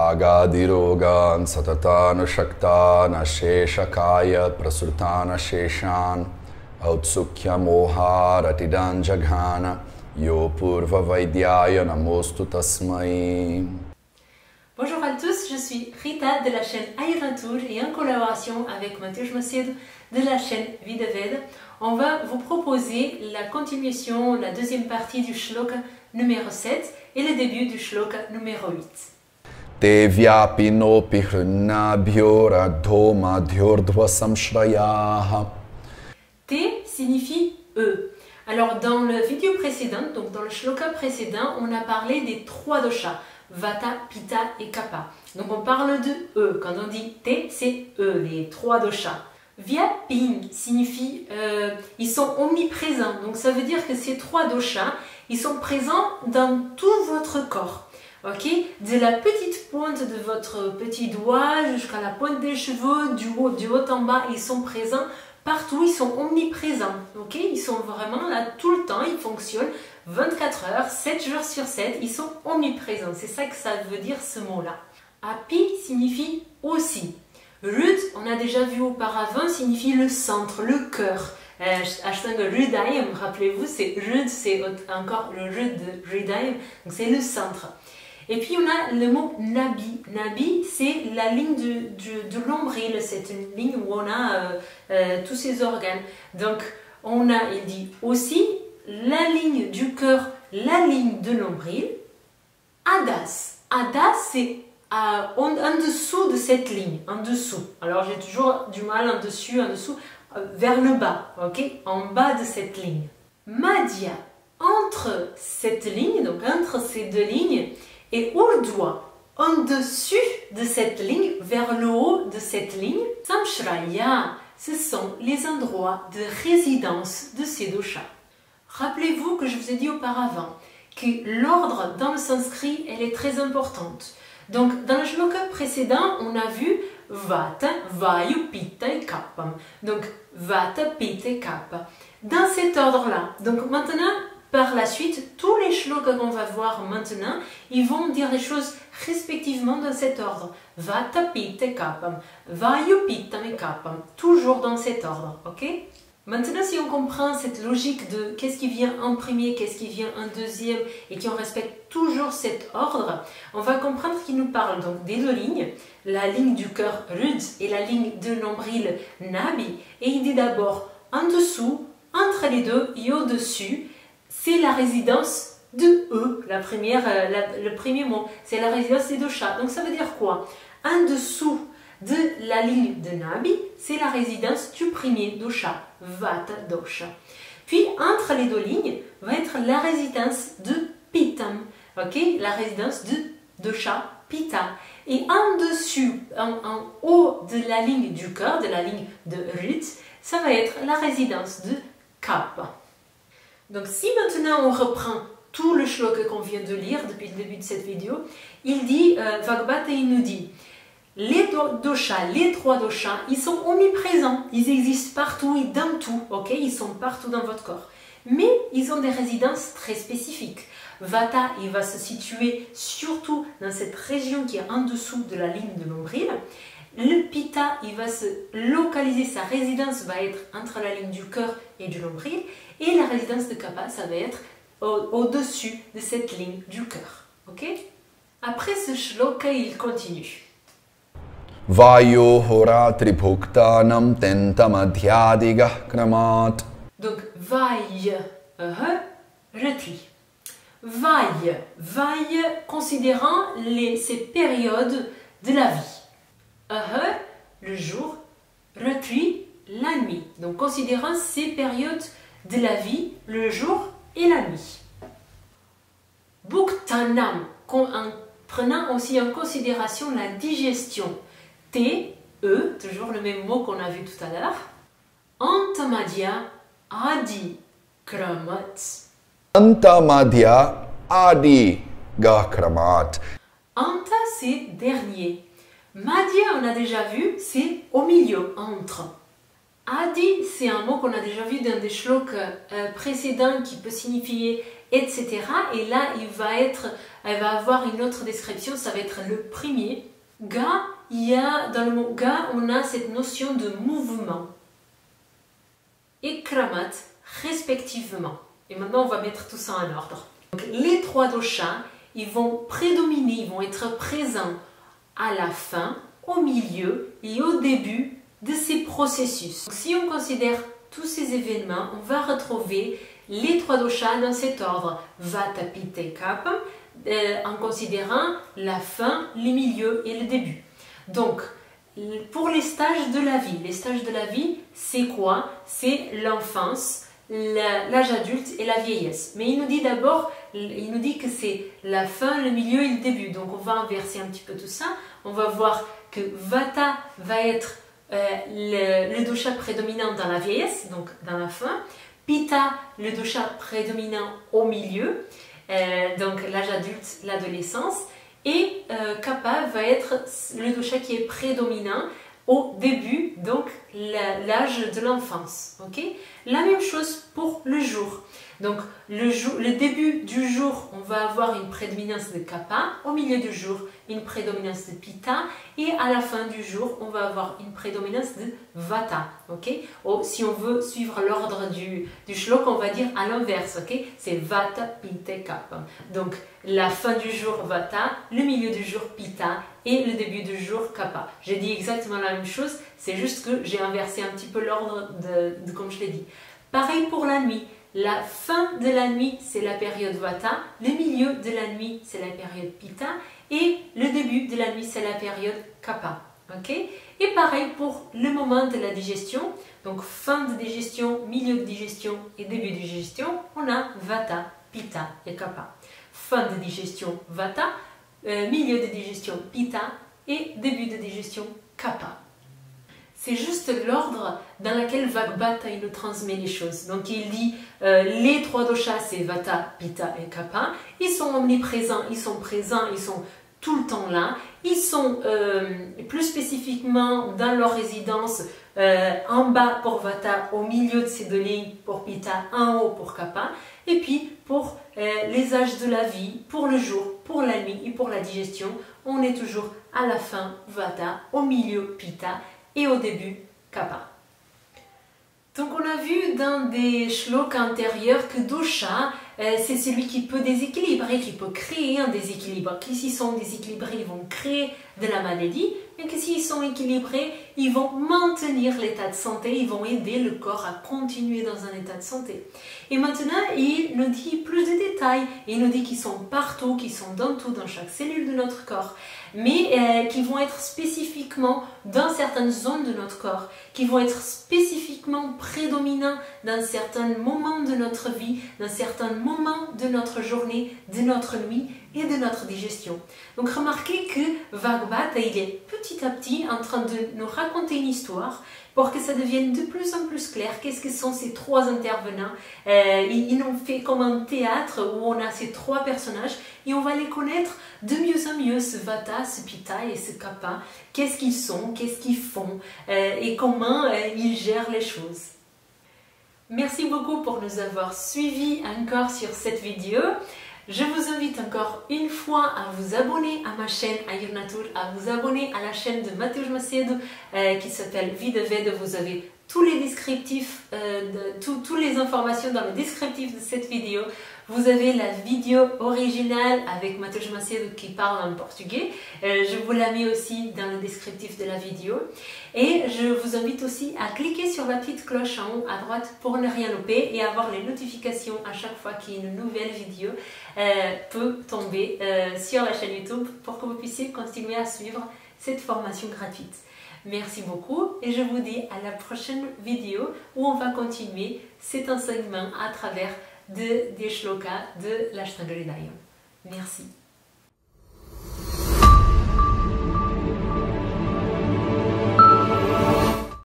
Agadirogan satatana shaktana sheshakaya prasurtana sheshan autsukya moha ratidan jaghana yo purva vaidyaya namostu tasmai. Bonjour à tous, je suis Rita de la chaîne Ayurveda et en collaboration avec Mateusz Macedo de la chaîne Vidaveda, on va vous proposer la continuation, la deuxième partie du shloka numéro 7 et le début du shloka numéro 8. Te vyapino pihrunabhyo radhoma dhyordhva samshrayaha. Te signifie eux. Alors dans la vidéo précédente, donc dans le shloka précédent, on a parlé des trois doshas, Vata, Pitta et Kapha. Donc on parle de eux. Quand on dit Te, c'est eux, les trois doshas. Vyapin signifie ils sont omniprésents. Donc ça veut dire que ces trois doshas, ils sont présents dans tout votre corps. Ok, de la petite pointe de votre petit doigt jusqu'à la pointe des cheveux, du haut en bas, ils sont présents partout, ils sont omniprésents. Ok, ils sont vraiment là tout le temps, ils fonctionnent 24 heures, 7 jours sur 7, ils sont omniprésents. C'est ça que ça veut dire ce mot-là. Api signifie aussi. Rud, on a déjà vu auparavant, signifie le centre, le cœur. Hashtag Rudayam, rappelez-vous, c'est Rud, c'est encore le Rud de Rudayam, donc c'est le centre. Et puis on a le mot Nabi. Nabi, c'est la ligne de l'ombril, c'est une ligne où on a tous ces organes. Donc on a, il dit aussi, la ligne du cœur, la ligne de l'ombril. Adas. Adas, c'est en dessous de cette ligne, en dessous. Alors j'ai toujours du mal en dessus, en dessous, vers le bas, ok, en bas de cette ligne. Madhya, entre cette ligne, donc entre ces deux lignes, et Urdhva, en dessus de cette ligne, vers le haut de cette ligne, Samshraya, ce sont les endroits de résidence de ces doshas. Rappelez-vous que je vous ai dit auparavant que l'ordre dans le sanskrit, elle est très importante. Donc, dans le shloka précédent, on a vu Vata, Vayu, Pitta et Kapha. Donc, Vata, Pitta et Kapha. Dans cet ordre-là. Donc, maintenant, par la suite, tous les shlokas qu'on va voir maintenant, ils vont dire les choses respectivement dans cet ordre. Vata, Pitta et Kapha. Vayu, Pitta et Kapha. Toujours dans cet ordre, ok? Maintenant, si on comprend cette logique de qu'est-ce qui vient en premier, qu'est-ce qui vient en deuxième, et qu'on respecte toujours cet ordre, on va comprendre qu'il nous parle donc des deux lignes, la ligne du cœur Rud et la ligne de nombril Nabi. Et il dit d'abord en dessous, entre les deux et au-dessus, c'est la résidence de eux. Le premier mot, c'est la résidence des doshas. Donc ça veut dire quoi? En dessous de la ligne de Nabi, c'est la résidence du premier dosha, Vata dosha. Puis entre les deux lignes va être la résidence de Pittam, ok, la résidence de dosha Pitta. Et en dessus, en haut de la ligne du cœur, de la ligne de Rud, ça va être la résidence de Kapha. Donc si maintenant on reprend tout le shloka qu'on vient de lire depuis le début de cette vidéo, il dit, Bhagavad il nous dit, les doshas, les trois doshas, ils sont omniprésents, ils existent partout et dans tout, ok, ils sont partout dans votre corps. Mais ils ont des résidences très spécifiques. Vata, il va se situer surtout dans cette région qui est en dessous de la ligne de nombril. Le Pitta, il va se localiser, sa résidence va être entre la ligne du cœur et du nombril. Et la résidence de Kapha, ça va être au-dessus de cette ligne du cœur. Ok? Après ce shloka, il continue. Vayo horatri bhuktanam tentamadhyadiga kramat. Donc, vaille, retri. Vaille, considérant ces périodes de la vie. Le jour, retri, la nuit. Donc, considérant ces périodes de la vie, le jour et la nuit. Bhuktanam, en prenant aussi en considération la digestion. T, E, toujours le même mot qu'on a vu tout à l'heure. Antamadhya, Adi, Kramat. Antamadhya, Adi, Kramat. Anta, c'est dernier. Madhya, on a déjà vu, c'est au milieu, entre. Adi, c'est un mot qu'on a déjà vu dans des shlokas précédents qui peut signifier etc. Et là, elle va avoir une autre description, ça va être le premier. Ga, dans le mot ga, on a cette notion de mouvement. Et kramat, respectivement. Et maintenant, on va mettre tout ça en ordre. Donc, les trois doshas, ils vont prédominer, ils vont être présents à la fin, au milieu et au début de ces processus. Donc, si on considère tous ces événements, on va retrouver les trois doshas dans cet ordre. Vata, Pitta et Kapha, en considérant la fin, le milieu et le début. Donc, pour les stages de la vie, c'est quoi? C'est l'enfance, l'âge adulte et la vieillesse. Mais il nous dit d'abord, il nous dit que c'est la fin, le milieu et le début. Donc on va inverser un petit peu tout ça. On va voir que Vata va être le dosha prédominant dans la vieillesse, donc dans la fin. Pitta, le dosha prédominant au milieu, donc l'âge adulte, l'adolescence. Et Kapha va être le dosha qui est prédominant au début, donc l'âge de l'enfance. Okay? La même chose pour le jour. Donc le début du jour, on va avoir une prédominance de Kapha, au milieu du jour, une prédominance de Pitta, et à la fin du jour, on va avoir une prédominance de Vata. Okay? Si on veut suivre l'ordre du shlok, on va dire à l'inverse. Okay? C'est Vata, Pitta, Kapha. Donc la fin du jour Vata, le milieu du jour Pitta et le début du jour Kapha. J'ai dit exactement la même chose, c'est juste que j'ai inversé un petit peu l'ordre de comme je l'ai dit. Pareil pour la nuit. La fin de la nuit, c'est la période Vata, le milieu de la nuit, c'est la période Pitta, et le début de la nuit, c'est la période Kapha. Okay? Et pareil pour le moment de la digestion, donc fin de digestion, milieu de digestion et début de digestion, on a Vata, Pitta et Kapha. Fin de digestion Vata, milieu de digestion Pitta et début de digestion Kapha. C'est juste l'ordre dans lequel Vagbhata nous transmet les choses. Donc il dit les trois doshas, c'est Vata, Pitta et Kapha. Ils sont omniprésents, ils sont présents, ils sont tout le temps là. Ils sont plus spécifiquement dans leur résidence en bas pour Vata, au milieu de ces deux lignes pour Pitta, en haut pour Kapha. Et puis pour les âges de la vie, pour le jour, pour la nuit et pour la digestion, on est toujours à la fin Vata, au milieu Pitta et au début Kapha. Donc on a vu dans des shlokas antérieurs que dosha, c'est celui qui peut déséquilibrer, qui peut créer un déséquilibre. Que s'ils sont déséquilibrés, ils vont créer de la maladie, mais que s'ils sont équilibrés, ils vont maintenir l'état de santé, ils vont aider le corps à continuer dans un état de santé. Et maintenant, il nous dit plus de détails. Il nous dit qu'ils sont partout, qu'ils sont dans tout, dans chaque cellule de notre corps, mais qui vont être spécifiquement dans certaines zones de notre corps, qui vont être spécifiquement prédominants dans certains moments de notre vie, dans certains moments de notre journée, de notre nuit et de notre digestion. Donc remarquez que Vagbhata, il est petit à petit en train de nous raconter une histoire pour que ça devienne de plus en plus clair. Qu'est-ce que sont ces trois intervenants? Ils nous fait comme un théâtre où on a ces trois personnages et on va les connaître de mieux en mieux, ce Vata, ce Pitta et ce Kapha. Qu'est-ce qu'ils sont, qu'est-ce qu'ils font et comment ils gèrent les choses. Merci beaucoup pour nous avoir suivis encore sur cette vidéo. Je vous invite encore une fois à vous abonner à ma chaîne Ayurnatul, à vous abonner à la chaîne de Mateusz Macedo qui s'appelle Vida Veda. Vous avez tous les descriptifs, toutes les informations dans le descriptif de cette vidéo. Vous avez la vidéo originale avec Mateusz Macedo qui parle en portugais. Je vous la mets aussi dans le descriptif de la vidéo. Et je vous invite aussi à cliquer sur la petite cloche en haut à droite pour ne rien louper et avoir les notifications à chaque fois qu'une nouvelle vidéo peut tomber sur la chaîne YouTube pour que vous puissiez continuer à suivre cette formation gratuite. Merci beaucoup et je vous dis à la prochaine vidéo où on va continuer cet enseignement à travers des shlokas de l'Ashtanga Hridayam. Merci.